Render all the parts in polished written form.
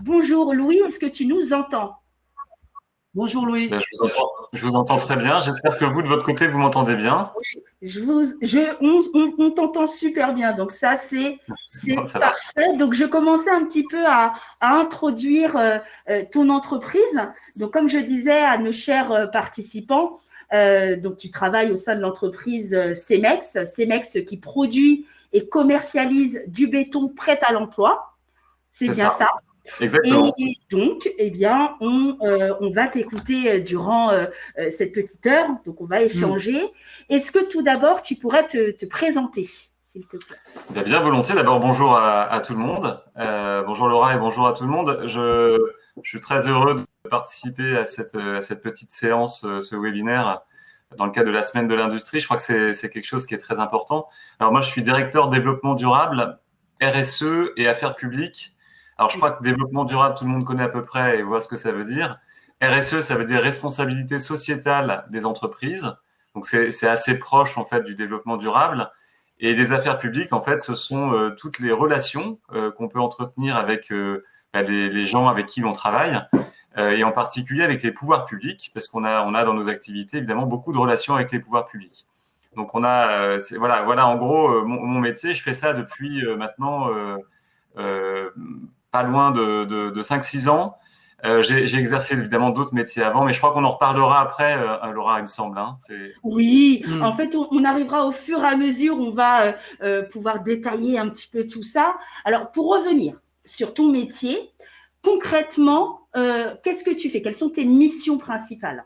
Bonjour Louis, est-ce que tu nous entends? Bonjour Louis. Je vous entends très bien. J'espère que vous, de votre côté, vous m'entendez bien. On t'entend super bien, donc ça Bon, c'est ça va. parfait. Donc je commençais un petit peu à introduire ton entreprise. Donc comme je disais à nos chers participants, donc tu travailles au sein de l'entreprise Cemex qui produit et commercialise du béton prêt à l'emploi. C'est C'est bien ça. ça. Et Exactement. donc, eh bien, on va t'écouter durant cette petite heure. Donc, on va Hmm. échanger. Est-ce que tout d'abord, tu pourrais te présenter, s'il te plaît? Bien volontiers. D'abord, bonjour à tout le monde. Bonjour Laura et bonjour à tout le monde. Je suis très heureux de participer à cette petite séance, ce webinaire, dans le cadre de la semaine de l'industrie. Je crois que c'est quelque chose qui est très important. Alors moi, je suis directeur développement durable, RSE et affaires publiques. Alors je crois que développement durable, tout le monde connaît à peu près et voit ce que ça veut dire. RSE, ça veut dire responsabilité sociétale des entreprises. Donc c'est assez proche en fait du développement durable. Et les affaires publiques, en fait, ce sont toutes les relations qu'on peut entretenir avec les gens avec qui l'on travaille, et en particulier avec les pouvoirs publics, parce qu'on a dans nos activités évidemment beaucoup de relations avec les pouvoirs publics. Donc on a, voilà en gros mon métier. Je fais ça depuis maintenant euh, pas loin de 5-6 ans. J'ai exercé évidemment d'autres métiers avant, mais je crois qu'on en reparlera après, Laura, il me semble. Hein. Oui, Hmm. en fait, on arrivera au fur et à mesure, on va pouvoir détailler un petit peu tout ça. Alors, pour revenir sur ton métier, concrètement, qu'est-ce que tu fais? Quelles sont tes missions principales?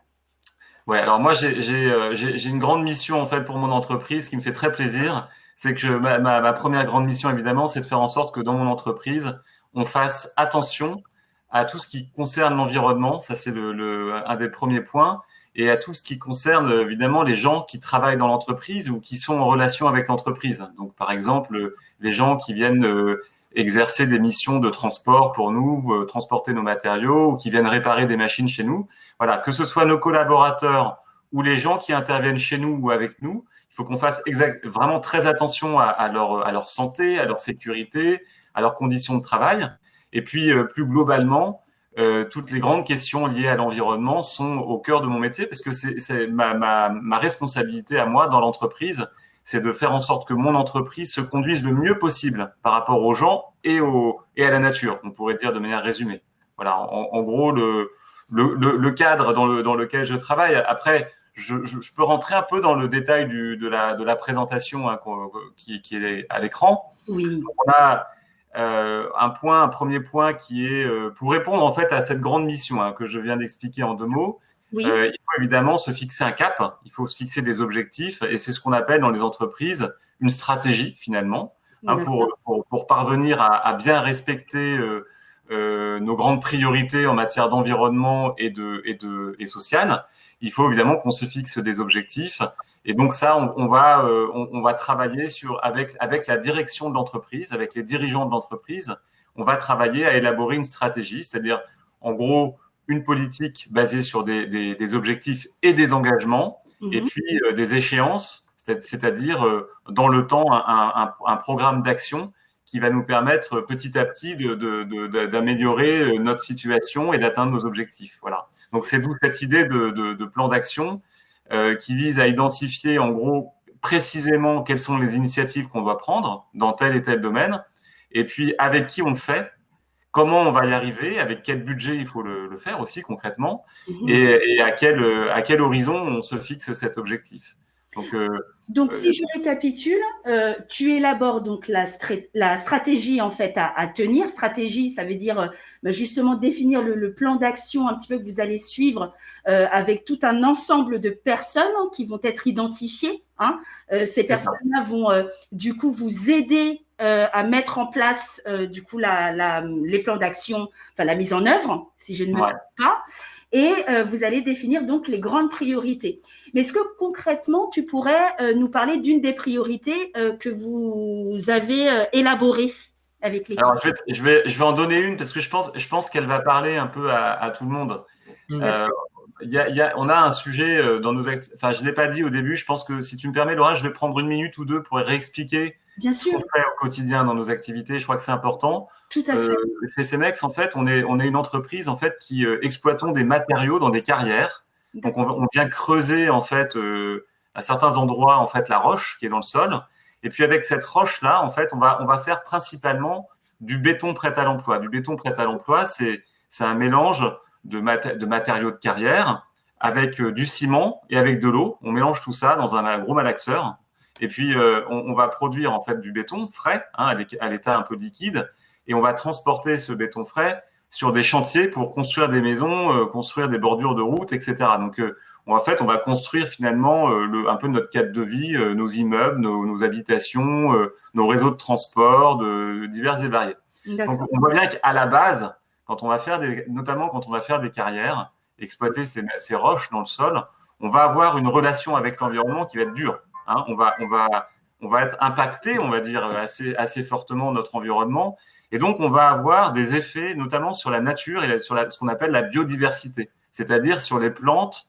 Ouais, alors moi j'ai une grande mission en fait pour mon entreprise qui me fait très plaisir. C'est que ma première grande mission évidemment, c'est de faire en sorte que dans mon entreprise, on fasse attention à tout ce qui concerne l'environnement. Ça c'est un des premiers points, et à tout ce qui concerne évidemment les gens qui travaillent dans l'entreprise ou qui sont en relation avec l'entreprise. Donc par exemple les gens qui viennent exercer des missions de transport pour nous, transporter nos matériaux, ou qui viennent réparer des machines chez nous. Voilà, que ce soit nos collaborateurs ou les gens qui interviennent chez nous ou avec nous, il faut qu'on fasse vraiment très attention à leur santé, à leur sécurité, à leurs conditions de travail. Et puis, plus globalement, toutes les grandes questions liées à l'environnement sont au cœur de mon métier, parce que c'est ma responsabilité à moi dans l'entreprise, c'est de faire en sorte que mon entreprise se conduise le mieux possible par rapport aux gens et à la nature, on pourrait dire de manière résumée. Voilà, en gros, le cadre dans lequel je travaille. Après, je peux rentrer un peu dans le détail de la présentation, hein, qui est à l'écran. Oui, On a un premier point qui est pour répondre en fait à cette grande mission, hein, que je viens d'expliquer en 2 mots. oui, Il faut évidemment se fixer un cap, il faut se fixer des objectifs, et c'est ce qu'on appelle dans les entreprises une stratégie finalement, hein, d'accord. pour parvenir à bien respecter nos grandes priorités en matière d'environnement et social. Il faut évidemment qu'on se fixe des objectifs. Et donc ça, on va travailler avec la direction de l'entreprise, avec les dirigeants de l'entreprise. On va travailler à élaborer une stratégie, c'est-à-dire en gros une politique basée sur des objectifs et des engagements, et Mhm. puis des échéances, c'est-à-dire dans le temps un programme d'action qui va nous permettre petit à petit d'améliorer notre situation et d'atteindre nos objectifs. Voilà. Donc c'est d'où cette idée de plan d'action qui vise à identifier en gros précisément quelles sont les initiatives qu'on doit prendre dans tel et tel domaine, et puis avec qui on le fait, comment on va y arriver, avec quel budget il faut le faire aussi concrètement, Mhm. et à quel horizon on se fixe cet objectif. Donc, Donc, euh, si je récapitule, tu élabores donc la stratégie en fait à tenir. Stratégie, ça veut dire justement définir le plan d'action un petit peu que vous allez suivre avec tout un ensemble de personnes qui vont être identifiées. Hein. Ces c'est ça. personnes-là vont du coup vous aider à mettre en place du coup les plans d'action, enfin la mise en œuvre, si je ne me Ouais. trompe pas. Et vous allez définir donc les grandes priorités. Mais est-ce que concrètement, tu pourrais nous parler d'une des priorités que vous avez élaborées avec l'équipe? Alors, je vais en donner une parce que je pense qu'elle va parler un peu à tout le monde. Hmm. Tout à Euh, fait. on a un sujet dans nos enfin, je l'ai pas dit au début. Je pense que si tu me permets, Laura, je vais prendre une minute ou deux pour réexpliquer Bien ce qu'on sûr, fait au quotidien dans nos activités. Je crois que c'est important. tout à fait. Chez Cemex, en fait, on est une entreprise en fait qui exploitons des matériaux dans des carrières. Donc, on vient creuser en fait à certains endroits en fait la roche qui est dans le sol. Et puis avec cette roche-là, en fait, on va faire principalement du béton prêt à l'emploi. Du béton prêt à l'emploi, c'est un mélange de matériaux de carrière avec du ciment et avec de l'eau. On mélange tout ça dans un gros malaxeur. Et puis, on va produire en fait du béton frais, hein, à l'état un peu liquide, et on va transporter ce béton frais sur des chantiers pour construire des maisons, construire des bordures de routes, etc. Donc, en fait, on va construire finalement un peu notre cadre de vie, nos immeubles, nos habitations, nos réseaux de transport, divers et variés. Donc, on voit bien qu'à la base, notamment quand on va faire des carrières, exploiter ces roches dans le sol, on va avoir une relation avec l'environnement qui va être dure. Hein, on va être impacté, on va dire, assez fortement notre environnement. Et donc, on va avoir des effets, notamment sur la nature et sur ce qu'on appelle la biodiversité, c'est-à-dire sur les plantes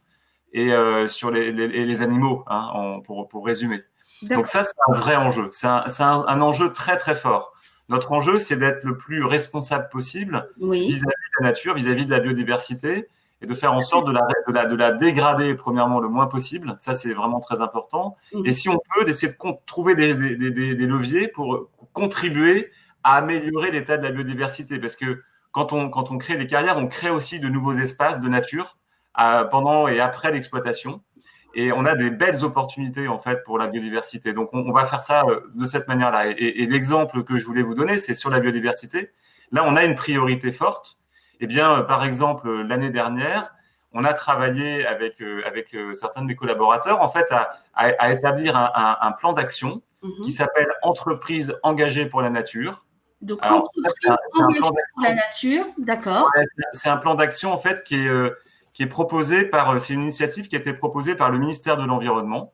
et sur les animaux, hein, pour résumer. Donc ça, c'est un vrai enjeu. C'est un enjeu très, très fort. Notre enjeu, c'est d'être le plus responsable possible vis-à-vis de la nature, vis-à-vis de la biodiversité, et de faire en sorte de la dégrader, premièrement, le moins possible. Ça, c'est vraiment très important. Et si on peut, d'essayer de trouver des leviers pour contribuer à améliorer l'état de la biodiversité. Parce que quand on crée des carrières, on crée aussi de nouveaux espaces de nature pendant et après l'exploitation. Et on a des belles opportunités, en fait, pour la biodiversité. Donc, on va faire ça de cette manière-là. Et l'exemple que je voulais vous donner, c'est sur la biodiversité. Là, on a une priorité forte. Eh bien, par exemple, l'année dernière, on a travaillé avec certains de mes collaborateurs, en fait, à établir un plan d'action qui s'appelle Entreprise engagée pour la nature. Donc, alors, ça, c'est un plan d'action pour la nature, d'accord. Ouais, c'est un plan d'action, en fait, qui est proposé c'est une initiative qui a été proposée par le ministère de l'Environnement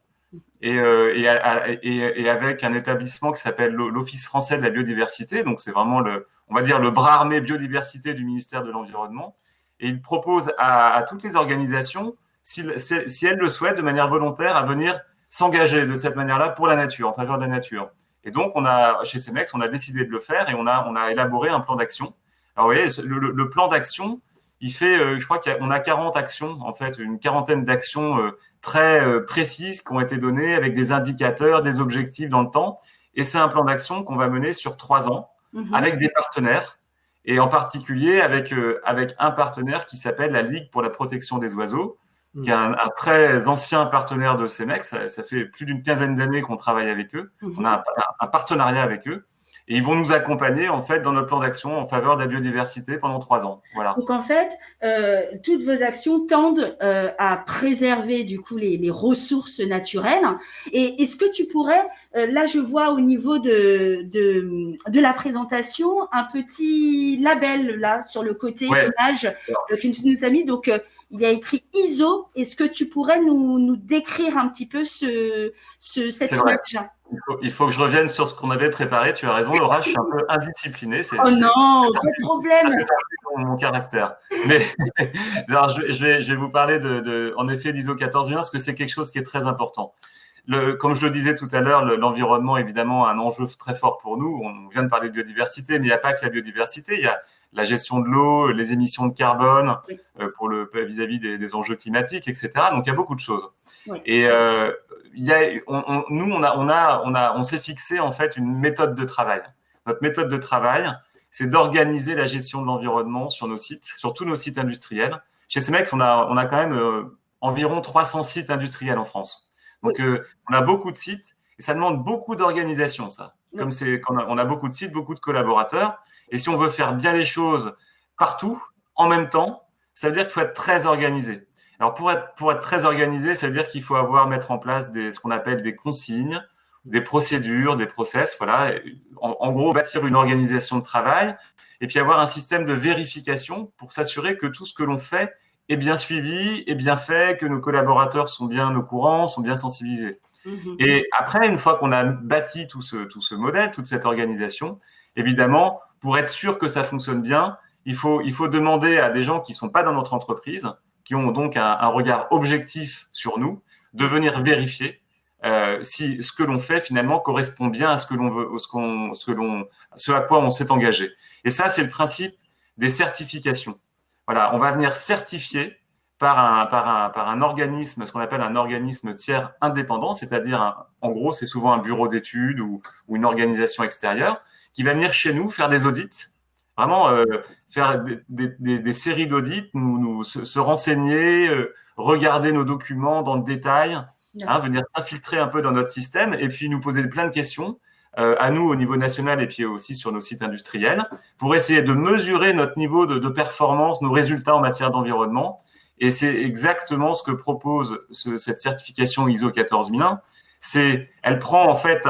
et avec un établissement qui s'appelle l'Office français de la biodiversité. Donc, c'est vraiment on va dire, le bras armé biodiversité du ministère de l'Environnement. Et il propose à toutes les organisations, si elles le souhaitent, de manière volontaire, à venir s'engager de cette manière-là pour la nature, en faveur de la nature. Et donc, chez Cemex, on a décidé de le faire et on a élaboré un plan d'action. Alors, vous voyez, le plan d'action, il fait, je crois qu'on a 40 actions, en fait, une quarantaine d'actions très précises qui ont été données avec des indicateurs, des objectifs dans le temps. Et c'est un plan d'action qu'on va mener sur 3 ans avec des partenaires et en particulier avec un partenaire qui s'appelle la Ligue pour la protection des oiseaux, qui est un très ancien partenaire de Cemex. Ça fait plus d'une quinzaine d'années qu'on travaille avec eux. On a un partenariat avec eux. Et ils vont nous accompagner, en fait, dans notre plan d'action en faveur de la biodiversité pendant 3 ans. Voilà. Donc, en fait, toutes vos actions tendent à préserver, du coup, les ressources naturelles. Et est-ce que tu pourrais, là, je vois au niveau de la présentation, un petit label, là, sur le côté image que tu nous as mis. Donc, il y a écrit ISO. Est-ce que tu pourrais nous décrire un petit peu cette image? Il faut que je revienne sur ce qu'on avait préparé. Tu as raison, Laura, je suis un peu indiscipliné. Oh non, pas de problème. Ça fait partie de mon caractère. Mais alors, je vais vous parler en effet d'ISO 14001 parce que c'est quelque chose qui est très important. Comme je le disais tout à l'heure, l'environnement, évidemment, a un enjeu très fort pour nous. On vient de parler de biodiversité, mais il n'y a pas que la biodiversité. Il y a la gestion de l'eau, les émissions de carbone vis-à-vis des enjeux climatiques, etc. Donc, il y a beaucoup de choses. Oui. Et on s'est fixé en fait une méthode de travail. Notre méthode de travail, c'est d'organiser la gestion de l'environnement sur nos sites, sur tous nos sites industriels. Chez Cemex, on a quand même environ 300 sites industriels en France. Donc, on a beaucoup de sites et ça demande beaucoup d'organisation, ça. Comme on a beaucoup de sites, beaucoup de collaborateurs. Et si on veut faire bien les choses partout, en même temps, ça veut dire qu'il faut être très organisé. Alors, pour être très organisé, ça veut dire qu'il faut mettre en place ce qu'on appelle des consignes, des procédures, des process, voilà. En gros, bâtir une organisation de travail et puis avoir un système de vérification pour s'assurer que tout ce que l'on fait est bien suivi, est bien fait, que nos collaborateurs sont bien au courant, sont bien sensibilisés. Et après, une fois qu'on a bâti tout ce modèle, toute cette organisation, évidemment, pour être sûr que ça fonctionne bien, il faut demander à des gens qui sont pas dans notre entreprise, qui ont donc un regard objectif sur nous, de venir vérifier si ce que l'on fait finalement correspond bien à ce que l'on veut, ce à quoi on s'est engagé. Et ça, c'est le principe des certifications. Voilà, on va venir certifier par un organisme, ce qu'on appelle un organisme tiers indépendant, c'est-à-dire, en gros, c'est souvent un bureau d'études ou une organisation extérieure qui va venir chez nous faire des audits, vraiment faire des séries d'audits, se renseigner, regarder nos documents dans le détail, venir s'infiltrer un peu dans notre système et puis nous poser plein de questions à nous au niveau national et puis aussi sur nos sites industriels pour essayer de mesurer notre niveau de performance, nos résultats en matière d'environnement. Et c'est exactement ce que propose cette certification ISO 14001. Elle prend en fait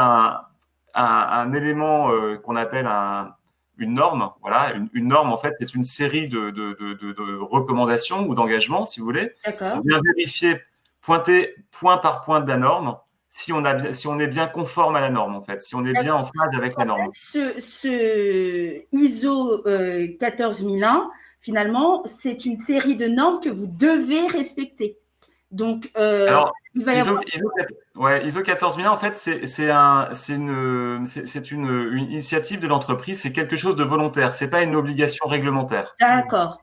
un élément qu'on appelle une norme. Voilà, une norme en fait, c'est une série de recommandations ou d'engagements, si vous voulez. D'accord. On vient vérifier, pointer point par point de la norme, si on est bien conforme à la norme en fait, si on est bien en phase avec la norme. Ce ISO 14001, finalement, c'est une série de normes que vous devez respecter. Donc, alors, ISO 14001, en fait, c'est une initiative de l'entreprise, c'est quelque chose de volontaire, c'est pas une obligation réglementaire. D'accord.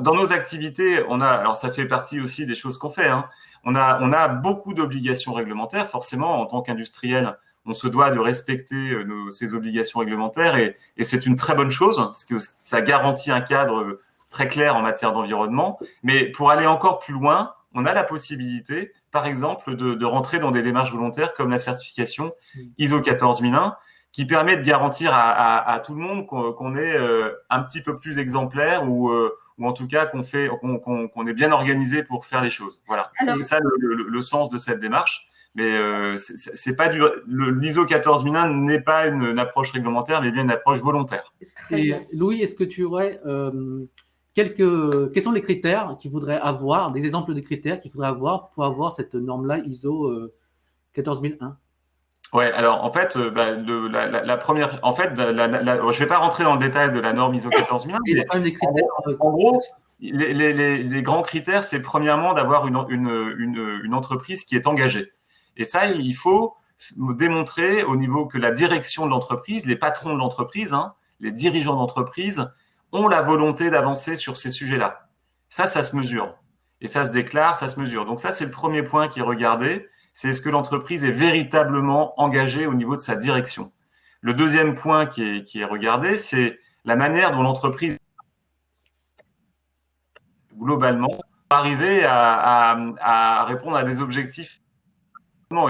Dans nos activités, alors ça fait partie aussi des choses qu'on fait, hein. On a beaucoup d'obligations réglementaires. Forcément, en tant qu'industriel, on se doit de respecter ces obligations réglementaires et c'est une très bonne chose parce que ça garantit un cadre très clair en matière d'environnement. Mais pour aller encore plus loin, on a la possibilité, par exemple, de rentrer dans des démarches volontaires comme la certification ISO 14001 qui permet de garantir à tout le monde qu'on est un petit peu plus exemplaire ou en tout cas qu'on est bien organisé pour faire les choses. Voilà. C'est ça le sens de cette démarche. Mais c'est pas l'ISO 14001 n'est pas une approche réglementaire, mais bien une approche volontaire. Et Louis, est-ce que tu aurais quels sont les critères qu'il faudrait avoir, des exemples de critères qu'il faudrait avoir pour avoir cette norme-là ISO 14001? Ouais, alors en fait, la première, en fait, je vais pas rentrer dans le détail de la norme ISO 14001. En gros, les grands critères, c'est premièrement d'avoir une entreprise qui est engagée. Et ça, il faut démontrer au niveau que la direction de l'entreprise, les patrons de l'entreprise, les dirigeants d'entreprise ont la volonté d'avancer sur ces sujets-là. Ça se mesure. Et ça se déclare, ça se mesure. Donc ça, c'est le premier point qui est regardé. C'est est-ce que l'entreprise est véritablement engagée au niveau de sa direction. Le deuxième point qui est regardé, c'est la manière dont l'entreprise, globalement, va arriver à répondre à des objectifs.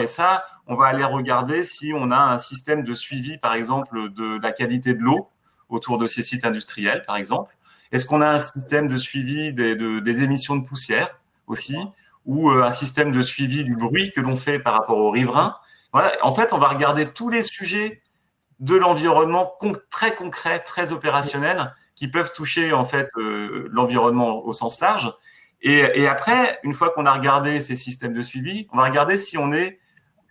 Et ça, on va aller regarder si on a un système de suivi, par exemple, de la qualité de l'eau autour de ces sites industriels, par exemple. Est-ce qu'on a un système de suivi des émissions de poussière aussi, ou un système de suivi du bruit que l'on fait par rapport aux riverains. Voilà. En fait, on va regarder tous les sujets de l'environnement très concrets, très opérationnels, qui peuvent toucher en fait l'environnement au sens large. Et après, une fois qu'on a regardé ces systèmes de suivi, on va regarder si on est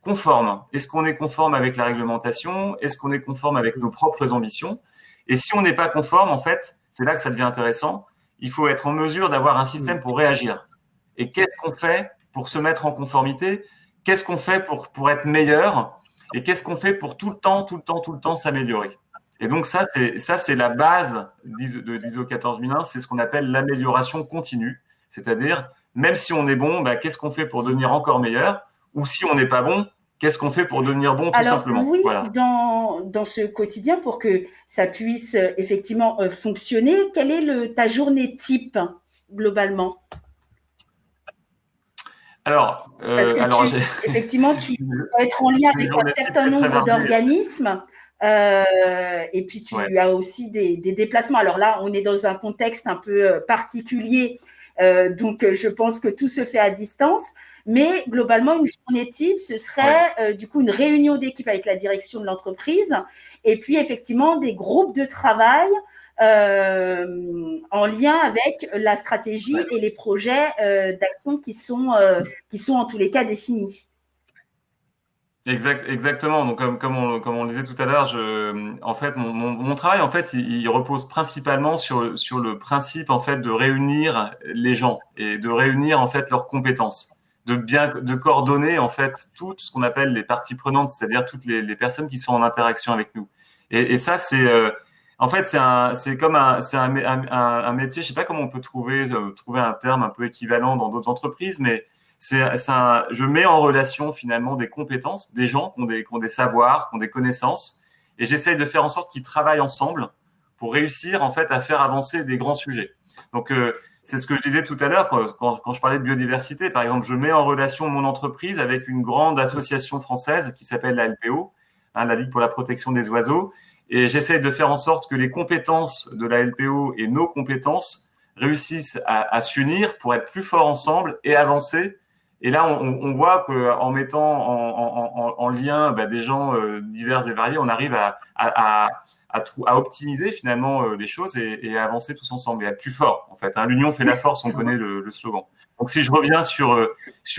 conforme. Est-ce qu'on est conforme avec la réglementation? Est-ce qu'on est conforme avec nos propres ambitions? Et si on n'est pas conforme, en fait, c'est là que ça devient intéressant. Il faut être en mesure d'avoir un système pour réagir. Et qu'est-ce qu'on fait pour se mettre en conformité? Qu'est-ce qu'on fait pour être meilleur? Et qu'est-ce qu'on fait pour tout le temps s'améliorer? Et donc ça, c'est la base de l'ISO 14001, c'est ce qu'on appelle l'amélioration continue. C'est-à-dire, même si on est bon, qu'est-ce qu'on fait pour devenir encore meilleur? Ou si on n'est pas bon, qu'est-ce qu'on fait pour devenir bon, tout simplement? Oui, voilà. Dans ce quotidien, pour que ça puisse effectivement fonctionner, quelle est ta journée type, globalement? Alors, effectivement, tu dois être en lien avec un certain nombre d'organismes et puis tu as aussi des déplacements. Alors là, on est dans un contexte un peu particulier, donc je pense que tout se fait à distance. Mais globalement, une journée type, ce serait du coup une réunion d'équipe avec la direction de l'entreprise et puis effectivement des groupes de travail en lien avec la stratégie et les projets d'action qui sont en tous les cas définis. Exactement. Donc comme on le disait tout à l'heure, en fait mon travail en fait il repose principalement sur le principe en fait de réunir les gens et de réunir en fait leurs compétences. de coordonner en fait tout ce qu'on appelle les parties prenantes, c'est-à-dire toutes les personnes qui sont en interaction avec nous. Et ça, en fait, c'est comme un métier. Je sais pas comment on peut trouver un terme un peu équivalent dans d'autres entreprises, mais je mets en relation finalement des compétences, des gens qui ont des savoirs, qui ont des connaissances, et j'essaye de faire en sorte qu'ils travaillent ensemble pour réussir en fait à faire avancer des grands sujets. Donc c'est ce que je disais tout à l'heure quand je parlais de biodiversité. Par exemple, je mets en relation mon entreprise avec une grande association française qui s'appelle la LPO, la Ligue pour la protection des oiseaux, et j'essaie de faire en sorte que les compétences de la LPO et nos compétences réussissent à s'unir pour être plus forts ensemble et avancer. Et là, on voit qu'en mettant en lien des gens divers et variés, on arrive à optimiser finalement les choses et à avancer tous ensemble et à être plus fort en fait. L'union fait la force, on connaît le slogan. Donc si je reviens sur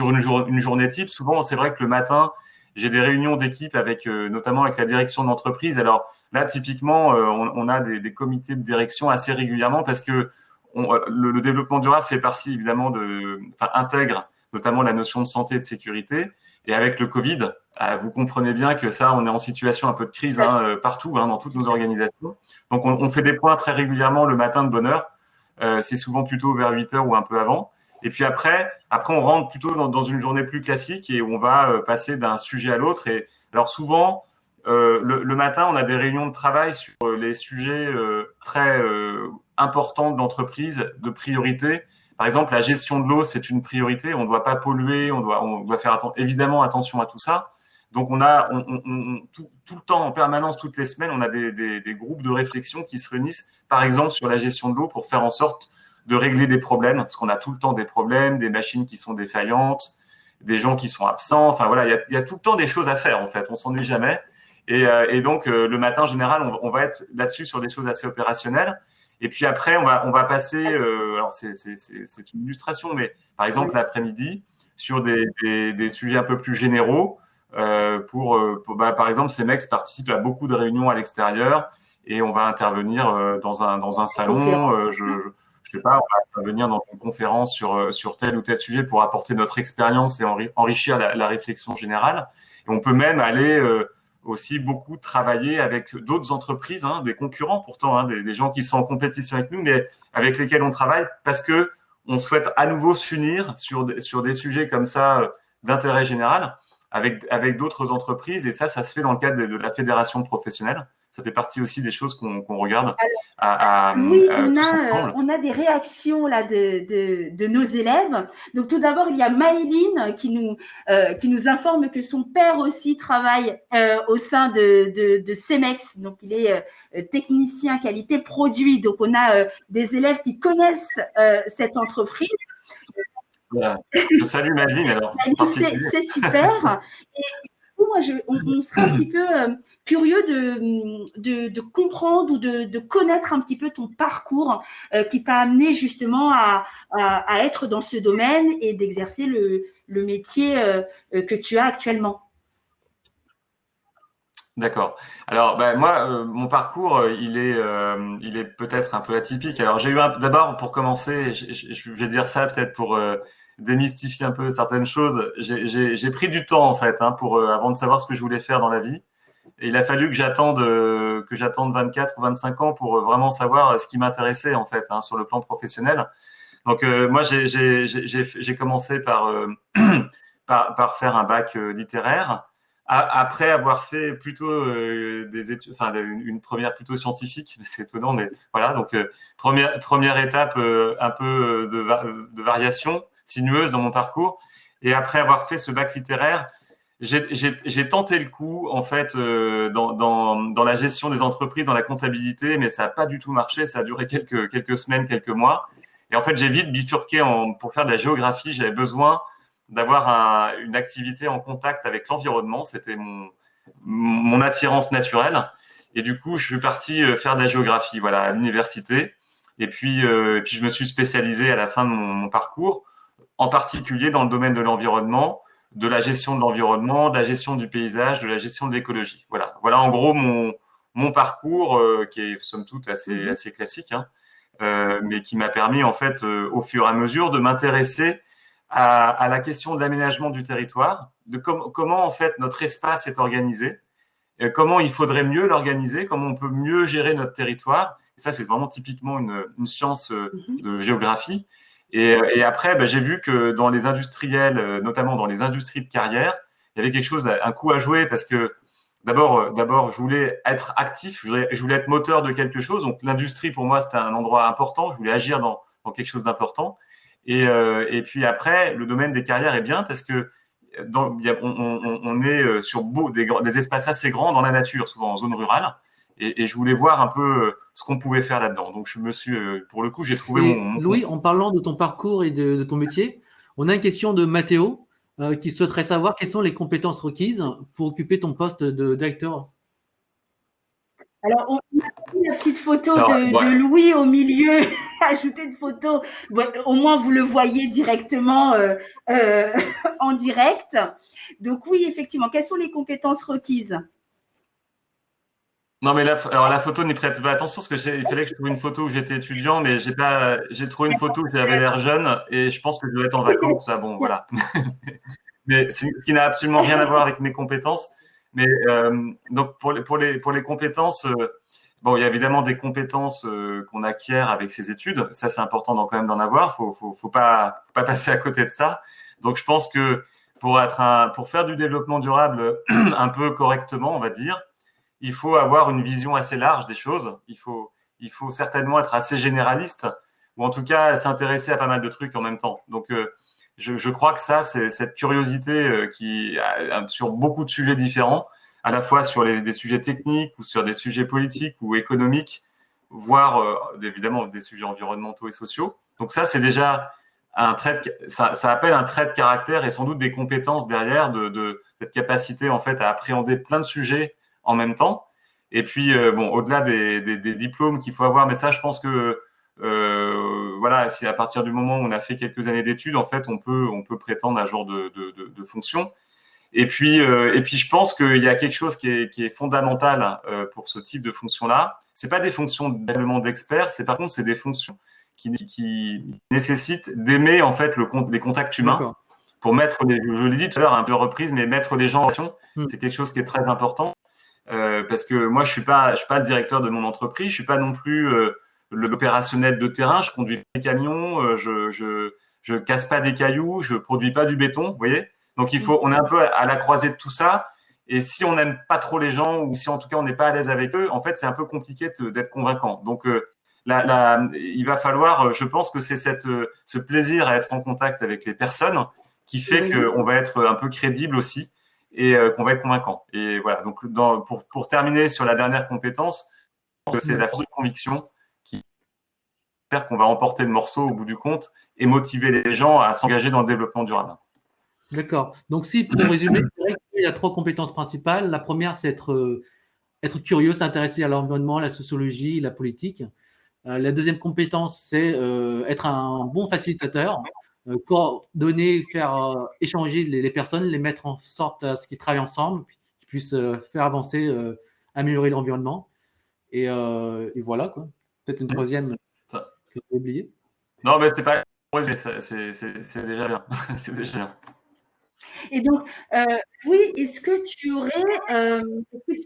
une journée type, souvent c'est vrai que le matin, j'ai des réunions d'équipe notamment avec la direction de l'entreprise. Alors là, typiquement, on a des comités de direction assez régulièrement parce que le développement durable fait partie évidemment intègre notamment la notion de santé et de sécurité. Et avec le Covid, vous comprenez bien que ça, on est en situation un peu de crise partout, dans toutes nos organisations. Donc, on fait des points très régulièrement le matin de bonne heure. C'est souvent plutôt vers 8 heures ou un peu avant. Et puis après on rentre plutôt dans une journée plus classique et on va passer d'un sujet à l'autre. Et alors souvent, le matin, on a des réunions de travail sur les sujets très importants de l'entreprise, de priorité. Par exemple, la gestion de l'eau, c'est une priorité. On ne doit pas polluer, on doit faire évidemment attention à tout ça. Donc, on a tout le temps, en permanence, toutes les semaines, on a des groupes de réflexion qui se réunissent, par exemple, sur la gestion de l'eau pour faire en sorte de régler des problèmes, parce qu'on a tout le temps des problèmes, des machines qui sont défaillantes, des gens qui sont absents. Enfin, voilà, il y a tout le temps des choses à faire, en fait. On s'ennuie jamais. Et donc, le matin, en général, on va être là-dessus sur des choses assez opérationnelles. Et puis après, on va passer. Alors c'est une illustration, mais par exemple l'après-midi sur des sujets un peu plus généraux. Par exemple, ces mecs participent à beaucoup de réunions à l'extérieur et on va intervenir dans un salon. Je sais pas, on va intervenir dans une conférence sur tel ou tel sujet pour apporter notre expérience et enrichir la réflexion générale. Et on peut même aller aussi beaucoup travailler avec d'autres entreprises, des concurrents pourtant, des gens qui sont en compétition avec nous, mais avec lesquels on travaille parce que on souhaite à nouveau s'unir sur des sujets comme ça d'intérêt général avec d'autres entreprises. Et ça se fait dans le cadre de la fédération professionnelle. Ça fait partie aussi des choses qu'on regarde. Oui, on a des réactions là de nos élèves. Donc tout d'abord, il y a Maëline qui nous informe que son père aussi travaille au sein de CEMEX. Donc il est technicien qualité produit. Donc on a des élèves qui connaissent cette entreprise. Voilà. Je salue Maëline alors. C'est super. Et du coup, moi, on serait un petit peu curieux de comprendre ou de connaître un petit peu ton parcours qui t'a amené justement à être dans ce domaine et d'exercer le métier que tu as actuellement. D'accord. Alors, moi, mon parcours, il est peut-être un peu atypique. Alors, j'ai eu d'abord, pour commencer, je vais dire ça peut-être pour démystifier un peu certaines choses. J'ai pris du temps en fait, avant de savoir ce que je voulais faire dans la vie. Et il a fallu que j'attende 24 ou 25 ans pour vraiment savoir ce qui m'intéressait en fait, sur le plan professionnel. Donc, moi, j'ai commencé par faire un bac littéraire. Après avoir fait plutôt des études, une première plutôt scientifique, c'est étonnant, mais voilà. Donc première étape un peu de variation sinueuse dans mon parcours. Et après avoir fait ce bac littéraire, j'ai tenté le coup en fait dans la gestion des entreprises, dans la comptabilité, mais ça n'a pas du tout marché. Ça a duré quelques semaines, quelques mois. Et en fait, j'ai vite bifurqué pour faire de la géographie. J'avais besoin d'avoir une activité en contact avec l'environnement. C'était mon attirance naturelle. Et du coup, je suis parti faire de la géographie, voilà, à l'université. Et puis je me suis spécialisé à la fin de mon parcours, en particulier dans le domaine de l'environnement, de la gestion de l'environnement, de la gestion du paysage, de la gestion de l'écologie. Voilà en gros mon parcours qui est somme toute assez classique, mais qui m'a permis en fait au fur et à mesure de m'intéresser à la question de l'aménagement du territoire, de comment en fait notre espace est organisé, comment il faudrait mieux l'organiser, comment on peut mieux gérer notre territoire. Et ça, c'est vraiment typiquement une science de géographie. Et après, j'ai vu que dans les industriels, notamment dans les industries de carrière, il y avait quelque chose, un coup à jouer parce que d'abord, je voulais être actif, je voulais être moteur de quelque chose. Donc, l'industrie, pour moi, c'était un endroit important. Je voulais agir dans quelque chose d'important. Et puis après, le domaine des carrières est bien parce que on est sur des espaces assez grands dans la nature, souvent en zone rurale. Et je voulais voir un peu ce qu'on pouvait faire là-dedans. Donc, je me suis, pour le coup, j'ai trouvé mon Louis, en parlant de ton parcours et de ton métier, on a une question de Mathéo qui souhaiterait savoir quelles sont les compétences requises pour occuper ton poste de directeur. Alors, on a mis la petite photo de Louis au milieu, ajouter une photo. Bon, au moins, vous le voyez directement en direct. Donc, oui, effectivement, quelles sont les compétences requises? Non, mais alors la photo n'y prête pas attention parce que il fallait que je trouve une photo où j'étais étudiant, mais j'ai trouvé une photo où j'avais l'air jeune et je pense que je dois être en vacances. Là, bon, voilà. Mais ce qui n'a absolument rien à voir avec mes compétences. Mais donc pour les compétences, bon, il y a évidemment des compétences qu'on acquiert avec ses études. Ça, c'est important quand même d'en avoir. Faut pas passer à côté de ça. Donc, je pense que pour faire du développement durable un peu correctement, on va dire, il faut avoir une vision assez large des choses. Il faut certainement être assez généraliste ou en tout cas s'intéresser à pas mal de trucs en même temps. Donc, je crois que ça, c'est cette curiosité sur beaucoup de sujets différents, à la fois sur des sujets techniques ou sur des sujets politiques ou économiques, voire évidemment des sujets environnementaux et sociaux. Donc ça, c'est déjà ça appelle un trait de caractère et sans doute des compétences derrière de cette capacité en fait à appréhender plein de sujets en même temps. Et puis bon, au-delà des diplômes qu'il faut avoir, mais ça, je pense que voilà, si à partir du moment où on a fait quelques années d'études, en fait, on peut prétendre à un genre de fonction. Et puis je pense qu'il y a quelque chose qui est fondamental pour ce type de fonction-là. C'est pas des fonctions d'éléments d'experts, c'est par contre c'est des fonctions qui nécessitent d'aimer en fait les contacts humains pour mettre je l'ai dit tout à l'heure à un peu reprise, mais mettre les gens en action, c'est quelque chose qui est très important parce que moi je suis pas le directeur de mon entreprise, je suis pas non plus l'opérationnel de terrain, je conduis pas des camions, je casse pas des cailloux, je produis pas du béton, vous voyez. Donc on est un peu à la croisée de tout ça. Et si on n'aime pas trop les gens ou si en tout cas on n'est pas à l'aise avec eux, en fait c'est un peu compliqué d'être convaincant. Donc il va falloir, je pense que c'est ce plaisir à être en contact avec les personnes qui fait qu'on va être un peu crédible aussi et qu'on va être convaincant. Et voilà. Donc pour terminer sur la dernière compétence, c'est la force de conviction qui faire qu'on va emporter le morceau au bout du compte et motiver les gens à s'engager dans le développement durable. D'accord. Donc, si pour résumer, il y a 3 compétences principales. La première, c'est être curieux, s'intéresser à l'environnement, la sociologie, la politique. La deuxième compétence, c'est être un bon facilitateur, coordonner, faire échanger les personnes, les mettre en sorte à ce qu'ils travaillent ensemble, qu'ils puissent faire avancer, améliorer l'environnement. Et voilà, quoi. Peut-être une troisième que j'ai oubliée. Non, mais c'est pas. C'est déjà bien. C'est déjà bien. Et donc, oui, est-ce que tu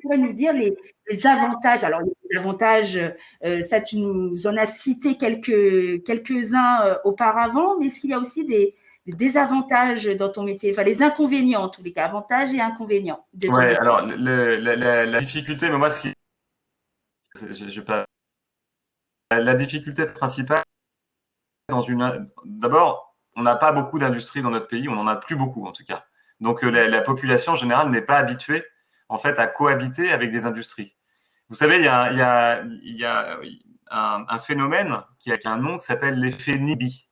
pourrais nous dire les avantages? Alors, les avantages, ça, tu nous en as cité quelques-uns auparavant, mais est-ce qu'il y a aussi des désavantages dans ton métier? Enfin, les inconvénients, en tous les cas, avantages et inconvénients de ton métier. Alors, la difficulté, mais moi, la difficulté principale, d'abord, on n'a pas beaucoup d'industries dans notre pays, on n'en a plus beaucoup en tout cas. Donc la population en général n'est pas habituée en fait à cohabiter avec des industries. Vous savez, il y a un phénomène qui a un nom qui s'appelle l'effet NIMBY.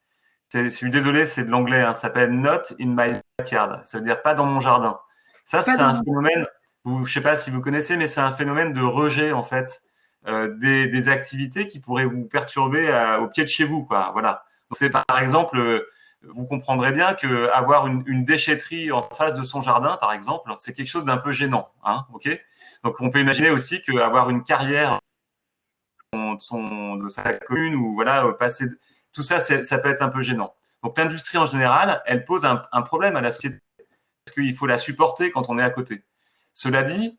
Je suis désolé, c'est de l'anglais, ça s'appelle Not in my backyard. Ça veut dire pas dans mon jardin. Ça, c'est un phénomène, je sais pas si vous connaissez, mais c'est un phénomène de rejet en fait des activités qui pourraient vous perturber au pied de chez vous, quoi. Voilà. Donc c'est par exemple, vous comprendrez bien que avoir une déchetterie en face de son jardin, par exemple, c'est quelque chose d'un peu gênant, ok. Donc on peut imaginer aussi qu'avoir une carrière de sa commune ou voilà passer tout ça, ça peut être un peu gênant. Donc l'industrie en général, elle pose un problème à la société parce qu'il faut la supporter quand on est à côté. Cela dit,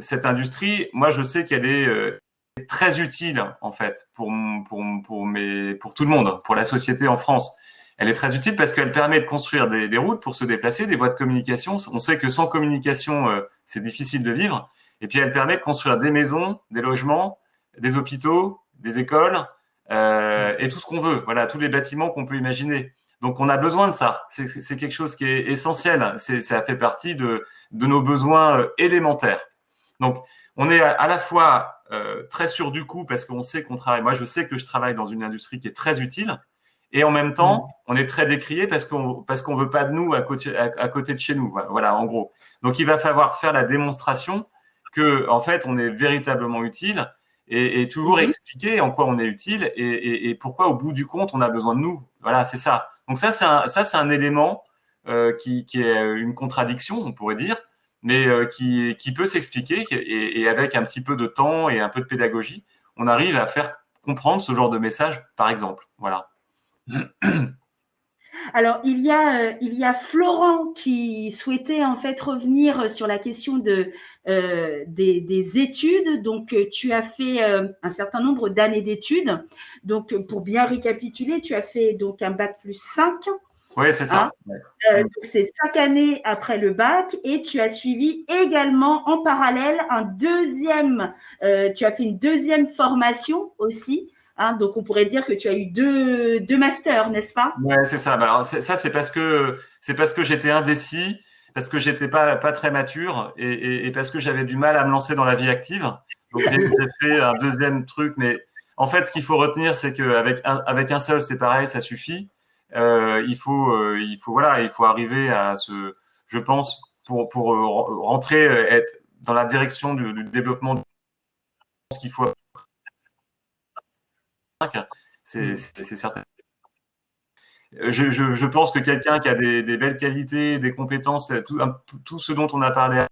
cette industrie, moi je sais qu'elle est très utile en fait pour tout le monde, pour la société en France. Elle est très utile parce qu'elle permet de construire des routes pour se déplacer, des voies de communication. On sait que sans communication, c'est difficile de vivre. Et puis elle permet de construire des maisons, des logements, des hôpitaux, des écoles et tout ce qu'on veut. Voilà, tous les bâtiments qu'on peut imaginer. Donc on a besoin de ça. C'est quelque chose qui est essentiel. Ça fait partie de nos besoins élémentaires. Donc on est à la fois très sûr du coup parce qu'on sait qu'on travaille. Moi, je sais que je travaille dans une industrie qui est très utile. Et en même temps, on est très décrié parce qu'on veut pas de nous à côté de chez nous. Voilà, en gros. Donc, il va falloir faire la démonstration que, en fait, on est véritablement utile et toujours expliquer en quoi on est utile et pourquoi, au bout du compte, on a besoin de nous. Voilà, c'est ça. Donc, ça, c'est un élément qui est une contradiction, on pourrait dire, mais qui peut s'expliquer et avec un petit peu de temps et un peu de pédagogie, on arrive à faire comprendre ce genre de message, par exemple. Voilà. Alors, il y a Florent qui souhaitait en fait revenir sur la question des études. Donc, tu as fait un certain nombre d'années d'études. Donc, pour bien récapituler, tu as fait donc un bac plus 5. Oui, c'est ça. Donc c'est 5 années après le bac et tu as suivi également en parallèle tu as fait une deuxième formation aussi. Donc, on pourrait dire que tu as eu deux masters, n'est-ce pas? Ouais, c'est ça. Alors, ça, c'est parce que j'étais indécis, parce que j'étais pas très mature et parce que j'avais du mal à me lancer dans la vie active. Donc, j'ai fait un deuxième truc. Mais en fait, ce qu'il faut retenir, c'est qu'avec avec un seul, c'est pareil, ça suffit. Il faut arriver à je pense, pour rentrer, être dans la direction du développement de ce qu'il faut. C'est certain. Je pense que quelqu'un qui a des belles qualités, des compétences, tout ce dont on a parlé,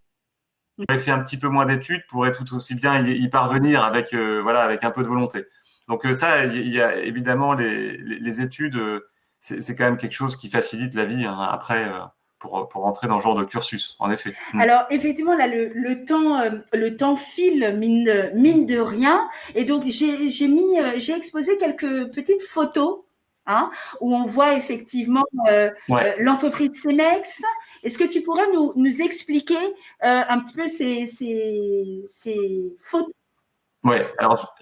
aurait fait un petit peu moins d'études, pourrait tout aussi bien y parvenir avec un peu de volonté. Donc ça, il y a évidemment les études, c'est quand même quelque chose qui facilite la vie après pour rentrer dans ce genre de cursus, en effet. Alors effectivement là le temps file mine de rien et donc j'ai exposé quelques petites photos où on voit effectivement l'entreprise Cemex. Est-ce que tu pourrais nous expliquer un petit peu ces photos? Oui, alors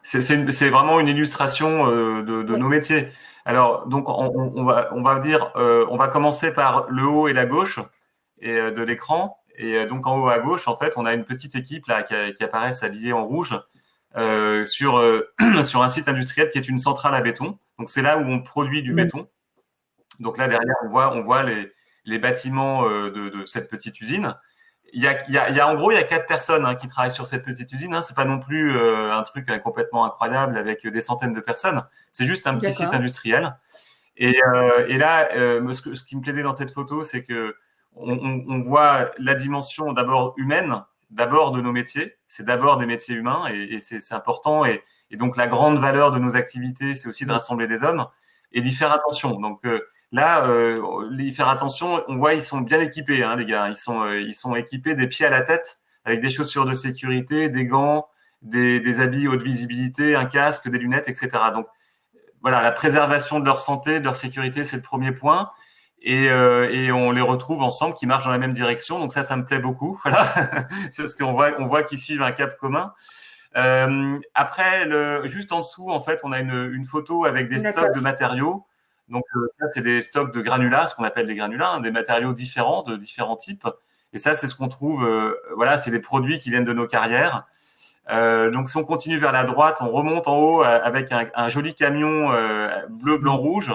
c'est vraiment une illustration de nos métiers. Alors donc on va dire on va commencer par le haut et la gauche de l'écran et donc en haut à gauche en fait on a une petite équipe là qui apparaît habillée en rouge sur un site industriel qui est une centrale à béton. Donc c'est là où on produit du béton. Donc là derrière on voit les bâtiments de cette petite usine. En gros, il y a 4 personnes qui travaillent sur cette petite usine. C'est pas non plus un truc complètement incroyable avec des centaines de personnes. C'est juste un petit site industriel. Et là, ce qui me plaisait dans cette photo, c'est que on voit la dimension d'abord humaine, d'abord de nos métiers. C'est d'abord des métiers humains et c'est important. Et donc la grande valeur de nos activités, c'est aussi de rassembler des hommes et d'y faire attention. Donc là, y faire attention, on voit ils sont bien équipés, les gars. Ils sont équipés des pieds à la tête avec des chaussures de sécurité, des gants, des habits haute visibilité, un casque, des lunettes, etc. Donc voilà, la préservation de leur santé, de leur sécurité, c'est le premier point. Et on les retrouve ensemble, qui marchent dans la même direction. Donc ça me plaît beaucoup. Voilà, c'est parce qu'on voit qu'ils suivent un cap commun. Après, juste en dessous, en fait, on a une photo avec des stocks de matériaux. Donc ça, c'est des stocks de granulats, ce qu'on appelle des granulats, des matériaux différents, de différents types. Et ça, c'est ce qu'on trouve. C'est des produits qui viennent de nos carrières. Donc si on continue vers la droite, on remonte en haut avec un joli camion bleu, blanc, rouge.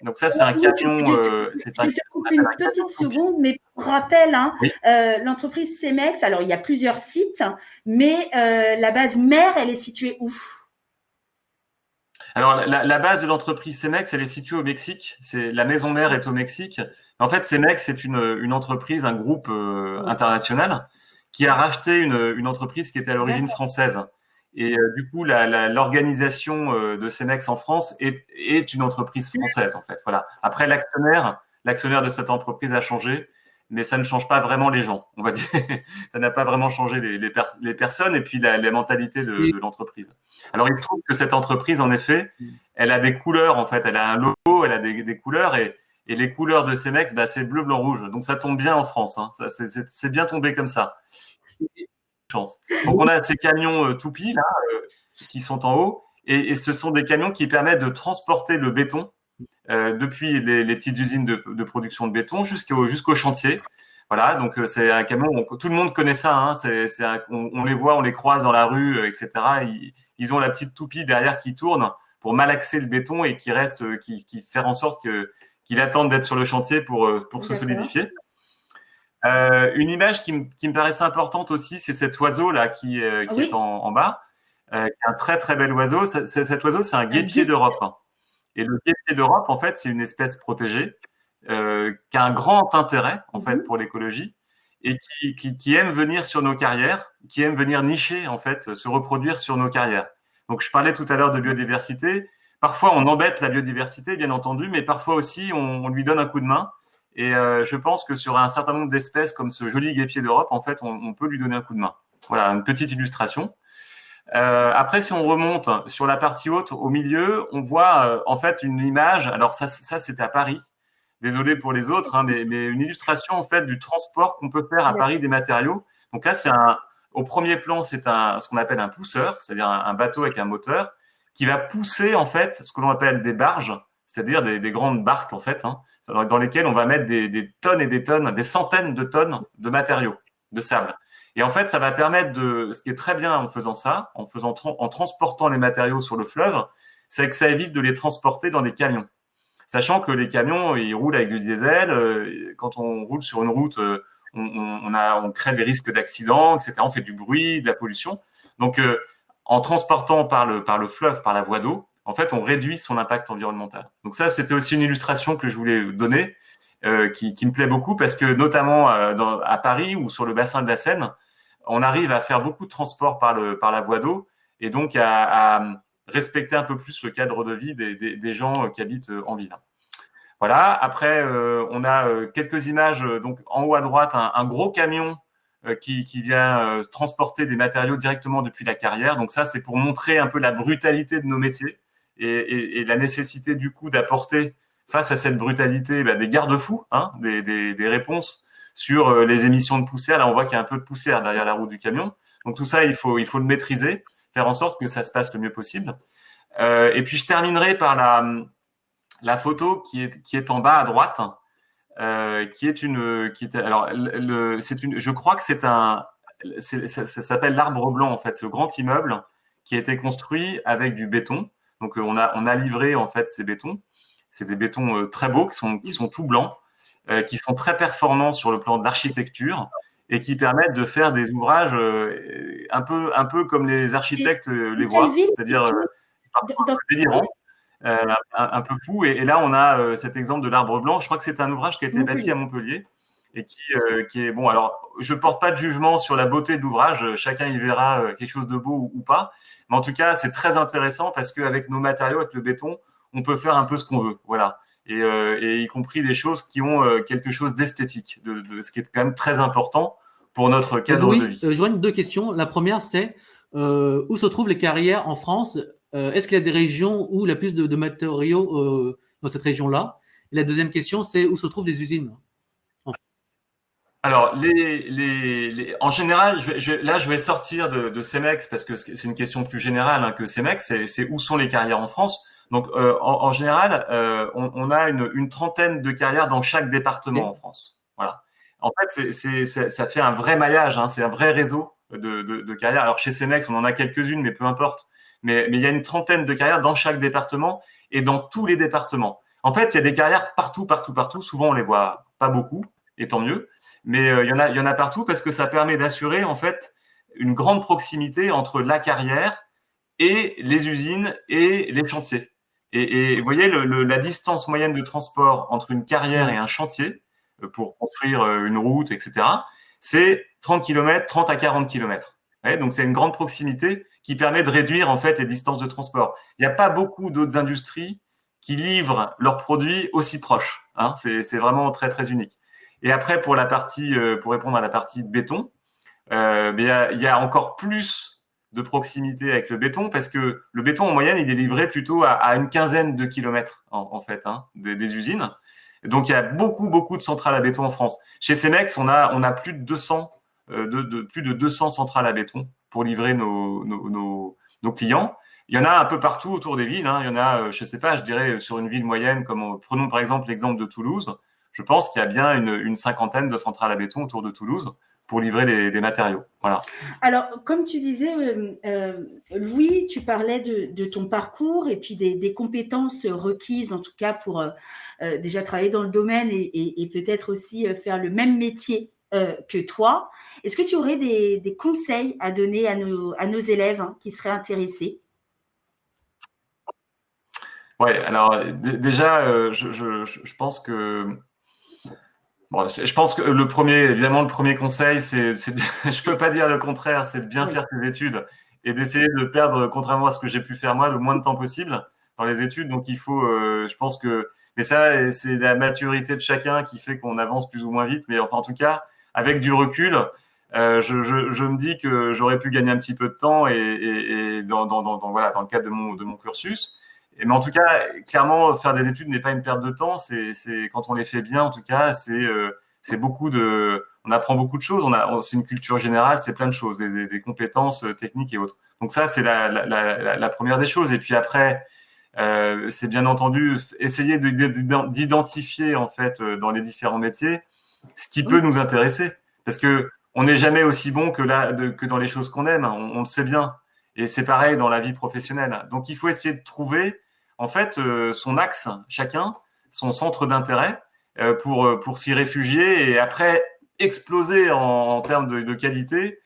Donc ça, c'est un camion. Je te coupe une petite seconde, mais pour rappel, l'entreprise Cemex, alors il y a plusieurs sites, mais la base mère, elle est située où? Alors la base de l'entreprise Cemex, elle est située au Mexique. La maison mère est au Mexique. En fait, Cemex, c'est une entreprise, un groupe international qui a racheté une entreprise qui était à l'origine française. Et du coup, l'organisation de Cemex en France est une entreprise française, en fait. Voilà. Après, l'actionnaire de cette entreprise a changé, mais ça ne change pas vraiment les gens, on va dire. Ça n'a pas vraiment changé les personnes et puis la mentalité de l'entreprise. Alors, il se trouve que cette entreprise, en effet, elle a des couleurs, en fait. Elle a un logo, elle a des couleurs et les couleurs de Cemex, bah, c'est bleu, blanc, rouge. Donc, ça tombe bien en France. Hein. C'est bien tombé comme ça. Chance. Donc, on a ces camions toupies, là, qui sont en haut. Et ce sont des camions qui permettent de transporter le béton depuis les petites usines de production de béton jusqu'au chantier. Voilà, donc c'est un camion, tout le monde connaît ça. Hein, on les voit, on les croise dans la rue, etc. Ils ont la petite toupie derrière qui tourne pour malaxer le béton et qui faire en sorte qu'il attende d'être sur le chantier pour se solidifier. Une image qui me paraissait importante aussi, c'est cet oiseau là qui est en bas, qui est un très très bel oiseau. Cet oiseau, c'est un guêpier d'Europe. Hein. Et le guêpier d'Europe, en fait, c'est une espèce protégée qui a un grand intérêt en fait pour l'écologie et qui aime venir sur nos carrières, qui aime venir nicher en fait, se reproduire sur nos carrières. Donc je parlais tout à l'heure de biodiversité. Parfois on embête la biodiversité, bien entendu, mais parfois aussi on lui donne un coup de main. Et je pense que sur un certain nombre d'espèces comme ce joli guêpier d'Europe, en fait, on peut lui donner un coup de main. Voilà, une petite illustration. Après, si on remonte sur la partie haute, au milieu, on voit en fait une image. Alors ça c'était à Paris. Désolé pour les autres, hein, mais une illustration en fait du transport qu'on peut faire à Paris des matériaux. Donc là, au premier plan, c'est ce qu'on appelle un pousseur, c'est-à-dire un bateau avec un moteur qui va pousser en fait ce que l'on appelle des barges, c'est-à-dire des grandes barques en fait, hein, dans lesquelles on va mettre des tonnes et des tonnes, des centaines de tonnes de matériaux, de sable. Et en fait, ça va permettre ce qui est très bien en faisant ça, en transportant les matériaux sur le fleuve, c'est que ça évite de les transporter dans des camions. Sachant que les camions, ils roulent avec du diesel. Quand on roule sur une route, on crée des risques d'accidents, etc. On fait du bruit, de la pollution. Donc, en transportant par le fleuve, par la voie d'eau, en fait, on réduit son impact environnemental. Donc ça, c'était aussi une illustration que je voulais donner, qui me plaît beaucoup parce que notamment à Paris ou sur le bassin de la Seine, on arrive à faire beaucoup de transport par la voie d'eau et donc à respecter un peu plus le cadre de vie des gens qui habitent en ville. Voilà. Après, on a quelques images. Donc, en haut à droite, un gros camion qui vient transporter des matériaux directement depuis la carrière. Donc ça, c'est pour montrer un peu la brutalité de nos métiers et la nécessité du coup d'apporter face à cette brutalité des garde-fous, hein, des réponses sur les émissions de poussière. Là, on voit qu'il y a un peu de poussière derrière la roue du camion. Donc tout ça, il faut le maîtriser, faire en sorte que ça se passe le mieux possible. Et puis je terminerai par la photo qui est en bas à droite, je crois que ça s'appelle l'Arbre Blanc en fait. C'est le grand immeuble qui a été construit avec du béton. Donc on a livré en fait ces bétons. C'est des bétons très beaux qui sont tout blancs, qui sont très performants sur le plan de l'architecture et qui permettent de faire des ouvrages un peu comme les architectes les voient, c'est-à-dire délirant. Un peu fou. Et là, on a cet exemple de l'Arbre Blanc. Je crois que c'est un ouvrage qui a été bâti à Montpellier et qui est bon. Alors, je porte pas de jugement sur la beauté de l'ouvrage. Chacun y verra quelque chose de beau ou pas. Mais en tout cas, c'est très intéressant parce qu'avec nos matériaux, avec le béton, on peut faire un peu ce qu'on veut. Voilà. Et y compris des choses qui ont quelque chose d'esthétique, de ce qui est quand même très important pour notre cadre de vie. Je joins deux questions. La première, c'est où se trouvent les carrières en France? Est-ce qu'il y a des régions où il y a plus de matériaux dans cette région-là? Et la deuxième question, c'est où se trouvent les usines? Alors, en général, je vais sortir de Cemex parce que c'est une question plus générale hein, que Cemex. C'est où sont les carrières en France? Donc, en général, on a une trentaine de carrières dans chaque département en France. Voilà. En fait, ça fait un vrai maillage. Hein, c'est un vrai réseau de carrières. Alors, chez Cemex, on en a quelques-unes, mais peu importe. Mais il y a une trentaine de carrières dans chaque département et dans tous les départements. En fait, il y a des carrières partout. Souvent, on les voit pas beaucoup, et tant mieux. Mais il y en a partout parce que ça permet d'assurer en fait une grande proximité entre la carrière et les usines et les chantiers. Et vous voyez la distance moyenne de transport entre une carrière et un chantier pour construire une route, etc. C'est 30 à 40 km. Ouais, donc c'est une grande proximité qui permet de réduire en fait les distances de transport. Il n'y a pas beaucoup d'autres industries qui livrent leurs produits aussi proches. Hein. C'est vraiment très très unique. Et après pour la partie, pour répondre à la partie béton, il y a encore plus de proximité avec le béton parce que le béton en moyenne il est livré plutôt à une quinzaine de kilomètres en fait hein, des usines. Donc il y a beaucoup de centrales à béton en France. Chez Cemex on a plus de 200 plus de 200 centrales à béton pour livrer nos clients. Il y en a un peu partout autour des villes. Hein. Il y en a, je sais pas, je dirais sur une ville moyenne, comme prenons par exemple l'exemple de Toulouse. Je pense qu'il y a bien une cinquantaine de centrales à béton autour de Toulouse pour livrer les matériaux. Voilà. Alors, comme tu disais, Louis, tu parlais de ton parcours et puis des compétences requises, en tout cas pour déjà travailler dans le domaine et peut-être aussi faire le même métier que toi. Est-ce que tu aurais des conseils à donner à nos élèves hein, qui seraient intéressés? Ouais, alors déjà, je pense que bon, je pense que évidemment, le premier conseil, je peux pas dire le contraire, c'est de bien faire ses études et d'essayer de perdre, contrairement à ce que j'ai pu faire moi, le moins de temps possible dans les études. Donc, il faut, je pense que, mais ça, c'est la maturité de chacun qui fait qu'on avance plus ou moins vite. Mais enfin, en tout cas, avec du recul, je me dis que j'aurais pu gagner un petit peu de temps et voilà, dans le cadre de mon cursus. Mais en tout cas, clairement, faire des études n'est pas une perte de temps. C'est quand on les fait bien, en tout cas, c'est beaucoup de, on apprend beaucoup de choses. C'est une culture générale, c'est plein de choses, des compétences techniques et autres. Donc ça, c'est la première des choses. Et puis après, c'est bien entendu essayer d'identifier en fait dans les différents métiers ce qui peut nous intéresser, parce que on n'est jamais aussi bon que dans les choses qu'on aime. On le sait bien. Et c'est pareil dans la vie professionnelle. Donc, il faut essayer de trouver, en fait, son axe, chacun, son centre d'intérêt, pour s'y réfugier et après exploser en termes de qualité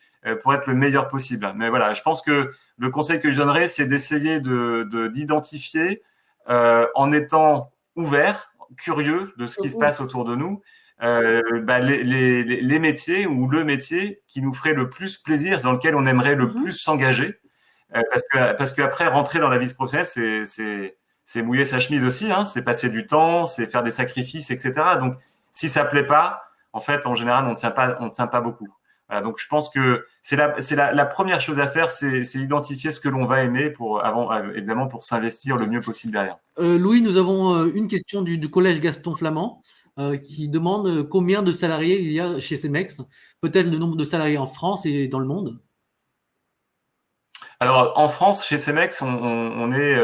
pour être le meilleur possible. Mais voilà, je pense que le conseil que je donnerais, c'est d'essayer d'identifier en étant ouvert, curieux de ce qui se passe autour de nous, les métiers ou le métier qui nous ferait le plus plaisir, dans lequel on aimerait le plus s'engager. Parce que après rentrer dans la vie professionnelle, c'est mouiller sa chemise aussi, hein, c'est passer du temps, c'est faire des sacrifices, etc. Donc si ça plaît pas, en fait, en général, on ne tient pas beaucoup. Voilà, donc je pense que c'est la première chose à faire, c'est identifier ce que l'on va aimer évidemment pour s'investir le mieux possible derrière. Louis, nous avons une question du collège Gaston Flamand qui demande combien de salariés il y a chez Cemex, peut-être le nombre de salariés en France et dans le monde. Alors, en France, chez Cemex, on est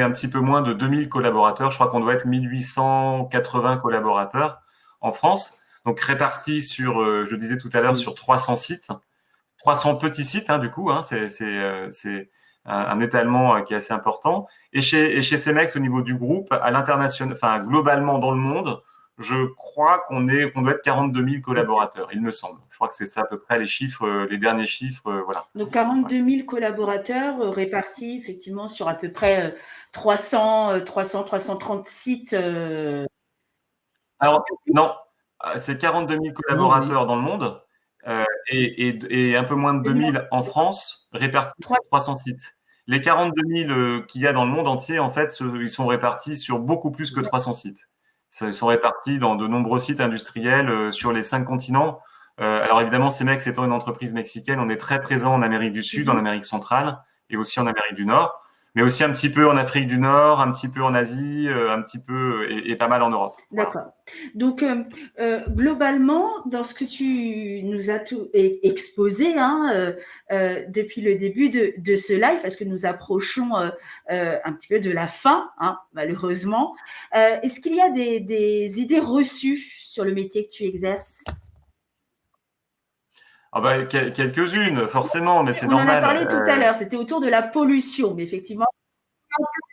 un petit peu moins de 2000 collaborateurs. Je crois qu'on doit être 1880 collaborateurs en France. Donc, répartis sur, je le disais tout à l'heure, sur 300 sites. 300 petits sites, hein, du coup, hein, c'est un étalement qui est assez important. Et chez Cemex, au niveau du groupe, à l'international, enfin, globalement dans le monde, je crois qu'on doit être 42 000 collaborateurs, il me semble. Je crois que c'est ça à peu près les chiffres, les derniers chiffres, voilà. Donc 42 000 collaborateurs répartis effectivement sur à peu près 330 sites. Alors non, c'est 42 000 collaborateurs dans le monde et un peu moins de 2 000 en France, répartis sur 300 sites. Les 42 000 qu'il y a dans le monde entier, en fait, ils sont répartis sur beaucoup plus que 300 sites. Ils sont répartis dans de nombreux sites industriels sur les 5 continents. Alors évidemment, Cemex étant une entreprise mexicaine, on est très présent en Amérique du Sud, en Amérique centrale et aussi en Amérique du Nord, mais aussi un petit peu en Afrique du Nord, un petit peu en Asie, un petit peu et pas mal en Europe. D'accord. Voilà. Donc globalement, dans ce que tu nous as tout exposé hein, depuis le début de ce live, parce que nous approchons un petit peu de la fin, hein, malheureusement, est-ce qu'il y a des idées reçues sur le métier que tu exerces? Ah bah, quelques-unes, forcément, mais c'est normal. On en a parlé tout à l'heure, c'était autour de la pollution, mais effectivement.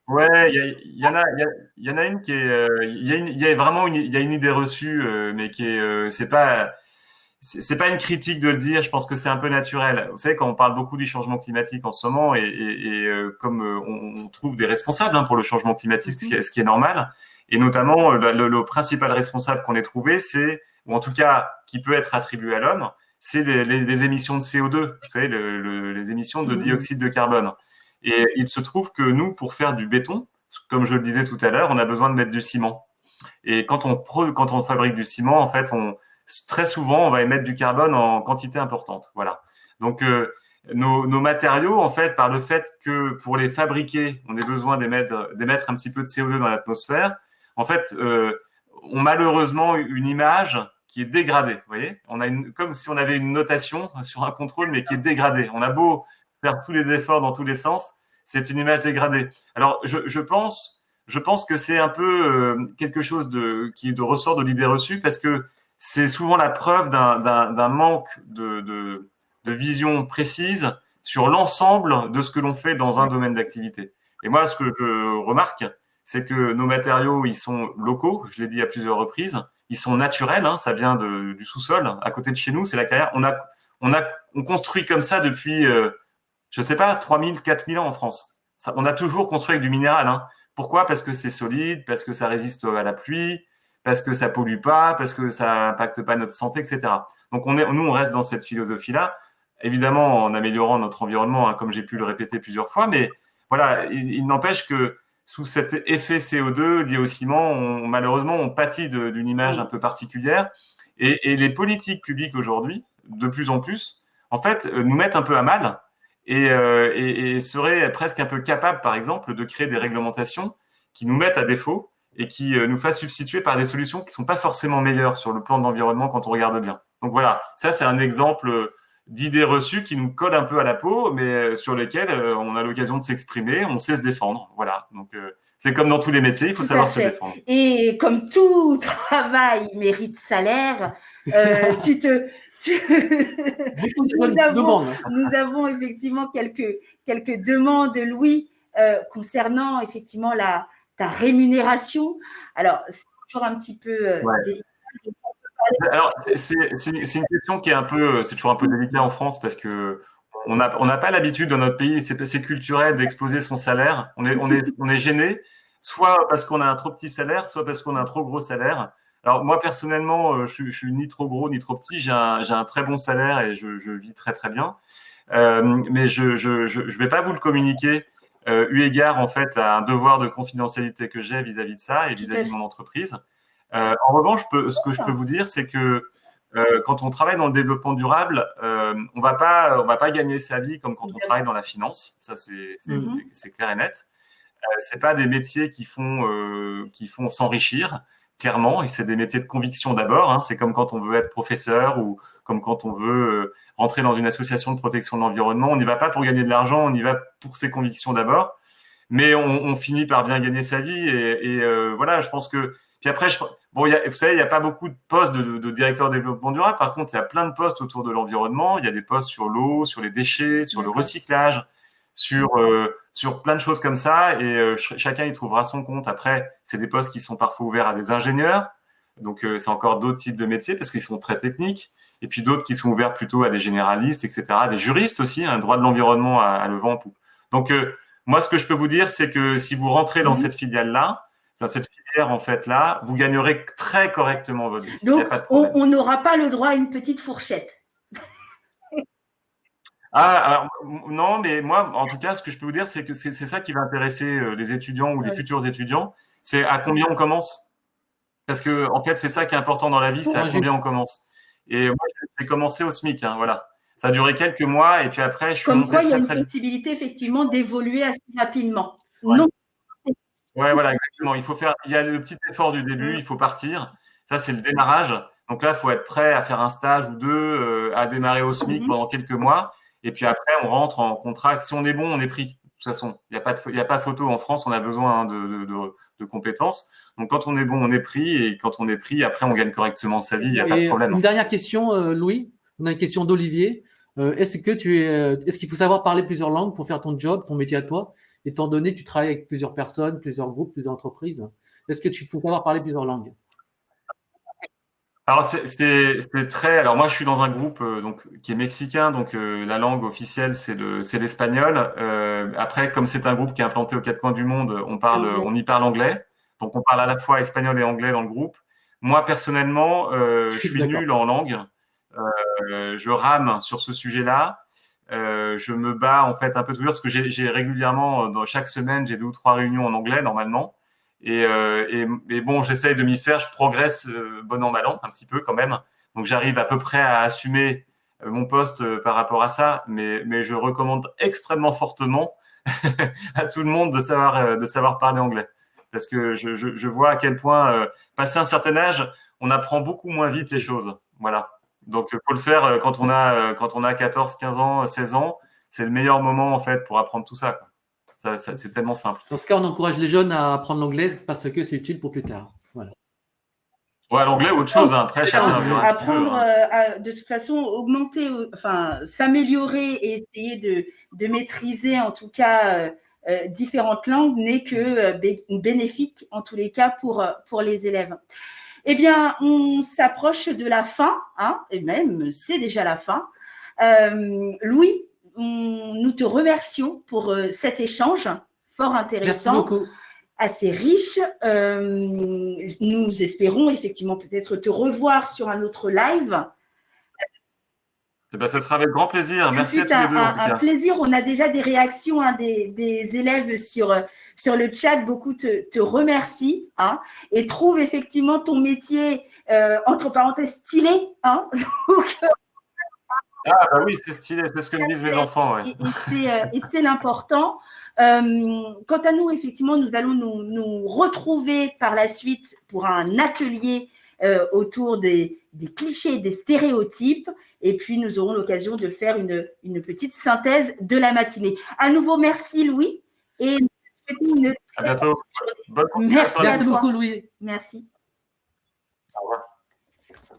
Ouais, il y en a une qui est, il y a vraiment il y a une idée reçue, mais qui est, c'est pas une critique de le dire. Je pense que c'est un peu naturel. Vous savez, quand on parle beaucoup du changement climatique en ce moment, comme on trouve des responsables hein, pour le changement climatique, ce qui est normal, et notamment le principal responsable qu'on ait trouvé, ou en tout cas qui peut être attribué à l'homme, c'est les émissions de CO2, vous savez, les émissions de dioxyde de carbone. Et il se trouve que nous, pour faire du béton, comme je le disais tout à l'heure, on a besoin de mettre du ciment. Et quand on fabrique du ciment, en fait, très souvent, on va émettre du carbone en quantité importante. Voilà. Donc, nos matériaux, en fait, par le fait que pour les fabriquer, on ait besoin d'émettre un petit peu de CO2 dans l'atmosphère, en fait, ont malheureusement une image qui est dégradée. Vous voyez, comme si on avait une notation sur un contrôle, mais qui est dégradée. On a beau faire tous les efforts dans tous les sens, c'est une image dégradée. Alors, je pense que c'est un peu quelque chose qui ressort de l'idée reçue, parce que c'est souvent la preuve d'un manque de vision précise sur l'ensemble de ce que l'on fait dans un domaine d'activité. Et moi, ce que je remarque, c'est que nos matériaux, ils sont locaux, je l'ai dit à plusieurs reprises, ils sont naturels, hein, ça vient du sous-sol, à côté de chez nous, c'est la carrière. On construit comme ça depuis, je sais pas, 3000, 4000 ans en France. On a toujours construit avec du minéral, hein. Pourquoi? Parce que c'est solide, parce que ça résiste à la pluie, parce que ça pollue pas, parce que ça impacte pas notre santé, etc. Donc nous, on reste dans cette philosophie-là, évidemment en améliorant notre environnement, hein, comme j'ai pu le répéter plusieurs fois, mais voilà, il n'empêche que sous cet effet CO2 lié au ciment, malheureusement, on pâtit d'une image un peu particulière. Et les politiques publiques aujourd'hui, de plus en plus, en fait, nous mettent un peu à mal et seraient presque un peu capables, par exemple, de créer des réglementations qui nous mettent à défaut et qui nous fassent substituer par des solutions qui ne sont pas forcément meilleures sur le plan de l'environnement quand on regarde bien. Donc voilà, ça c'est un exemple d'idées reçues qui nous collent un peu à la peau, mais sur lesquelles on a l'occasion de s'exprimer, on sait se défendre. Voilà, donc c'est comme dans tous les métiers, il faut savoir se défendre. Et comme tout travail mérite salaire, nous avons effectivement quelques demandes, Louis, concernant effectivement ta rémunération. Alors, c'est toujours un petit peu délicat. Alors, c'est une question qui est c'est toujours un peu délicat en France parce que on n'a pas l'habitude dans notre pays, c'est culturel d'exposer son salaire. On est gêné, soit parce qu'on a un trop petit salaire, soit parce qu'on a un trop gros salaire. Alors moi personnellement, je suis ni trop gros ni trop petit. J'ai un très bon salaire et je vis très très bien. Mais je vais pas vous le communiquer eu égard en fait à un devoir de confidentialité que j'ai vis-à-vis de ça et vis-à-vis de mon entreprise. En revanche, ce que je peux vous dire, c'est que quand on travaille dans le développement durable, on va pas gagner sa vie comme quand on travaille dans la finance. Ça, c'est clair et net. C'est pas des métiers qui font s'enrichir. Clairement, c'est des métiers de conviction d'abord. Hein. C'est comme quand on veut être professeur ou comme quand on veut rentrer dans une association de protection de l'environnement. On n'y va pas pour gagner de l'argent, on y va pour ses convictions d'abord. Mais on finit par bien gagner sa vie et voilà. Je pense que puis après, vous savez, il n'y a pas beaucoup de postes de directeur de développement durable. Par contre, il y a plein de postes autour de l'environnement. Il y a des postes sur l'eau, sur les déchets, sur le recyclage, sur plein de choses comme ça. Et chacun y trouvera son compte. Après, c'est des postes qui sont parfois ouverts à des ingénieurs. Donc, c'est encore d'autres types de métiers parce qu'ils sont très techniques. Et puis d'autres qui sont ouverts plutôt à des généralistes, etc. Des juristes aussi, un droit de l'environnement à le vent en poupe. Donc, moi, ce que je peux vous dire, c'est que si vous rentrez dans cette filiale-là, dans cette filière, en fait, là, vous gagnerez très correctement votre vie. Donc, on n'aura pas le droit à une petite fourchette. Alors, non, mais moi, en tout cas, ce que je peux vous dire, c'est que c'est ça qui va intéresser les étudiants ou les futurs étudiants. C'est à combien on commence. Parce que, en fait, c'est ça qui est important dans la vie, c'est à combien on commence. Et moi, j'ai commencé au SMIC, hein, voilà. Ça a duré quelques mois, et puis après, je suis monté très, très vite. Comme quoi, il y a une possibilité, effectivement, d'évoluer assez rapidement. Ouais. Non. Ouais, voilà, exactement. Il y a le petit effort du début, il faut partir. Ça, c'est le démarrage. Donc là, il faut être prêt à faire un stage ou deux, à démarrer au SMIC pendant quelques mois. Et puis après, on rentre en contrat. Si on est bon, on est pris. De toute façon, il n'y a pas photo en France. On a besoin de compétences. Donc quand on est bon, on est pris. Et quand on est pris, après, on gagne correctement sa vie. Il n'y a pas de problème. Une dernière question, Louis. On a une question d'Olivier. Est-ce qu'il faut savoir parler plusieurs langues pour faire ton job, ton métier à toi? Étant donné que tu travailles avec plusieurs personnes, plusieurs groupes, plusieurs entreprises, est-ce que tu faut savoir parler plusieurs langues? Alors c'est très. Alors moi je suis dans un groupe donc qui est mexicain, donc la langue officielle c'est l'espagnol. Après comme c'est un groupe qui est implanté aux quatre coins du monde, on y parle anglais. Donc on parle à la fois espagnol et anglais dans le groupe. Moi personnellement je suis nul en langue je rame sur ce sujet-là. Je me bats en fait un peu tous les jours parce que j'ai régulièrement, dans chaque semaine, j'ai 2 ou 3 réunions en anglais normalement. Et bon, j'essaye de m'y faire. Je progresse bon an mal an un petit peu quand même. Donc j'arrive à peu près à assumer mon poste par rapport à ça, mais je recommande extrêmement fortement à tout le monde de savoir parler anglais, parce que je vois à quel point passé un certain âge, on apprend beaucoup moins vite les choses. Voilà. Donc faut le faire quand on a 14, 15 ans, 16 ans, c'est le meilleur moment en fait pour apprendre tout ça, quoi. C'est tellement simple. Dans ce cas, on encourage les jeunes à apprendre l'anglais parce que c'est utile pour plus tard. Voilà. Ouais, l'anglais ou autre chose, hein. Après, chacun verra un petit peu, apprendre hein. de toute façon, augmenter, enfin, s'améliorer et essayer de maîtriser en tout cas différentes langues n'est que bénéfique en tous les cas pour les élèves. Eh bien, on s'approche de la fin, hein, et même c'est déjà la fin. Louis, nous te remercions pour cet échange fort intéressant. Merci beaucoup. Assez riche. Nous espérons effectivement peut-être te revoir sur un autre live. Eh ben, ça sera avec grand plaisir. Merci à tous les deux. Un plaisir. On a déjà des réactions des élèves sur le chat. Beaucoup te remercient, hein, et trouvent effectivement ton métier, entre parenthèses, stylé. Hein. Donc, ah bah oui, c'est stylé, c'est ce que me disent mes enfants. Ouais. Et c'est l'important. Quant à nous, effectivement, nous allons nous retrouver par la suite pour un atelier autour des clichés, des stéréotypes. Et puis, nous aurons l'occasion de faire une petite synthèse de la matinée. À nouveau, merci Louis. Et à bientôt. Merci beaucoup Louis. Merci. Au revoir.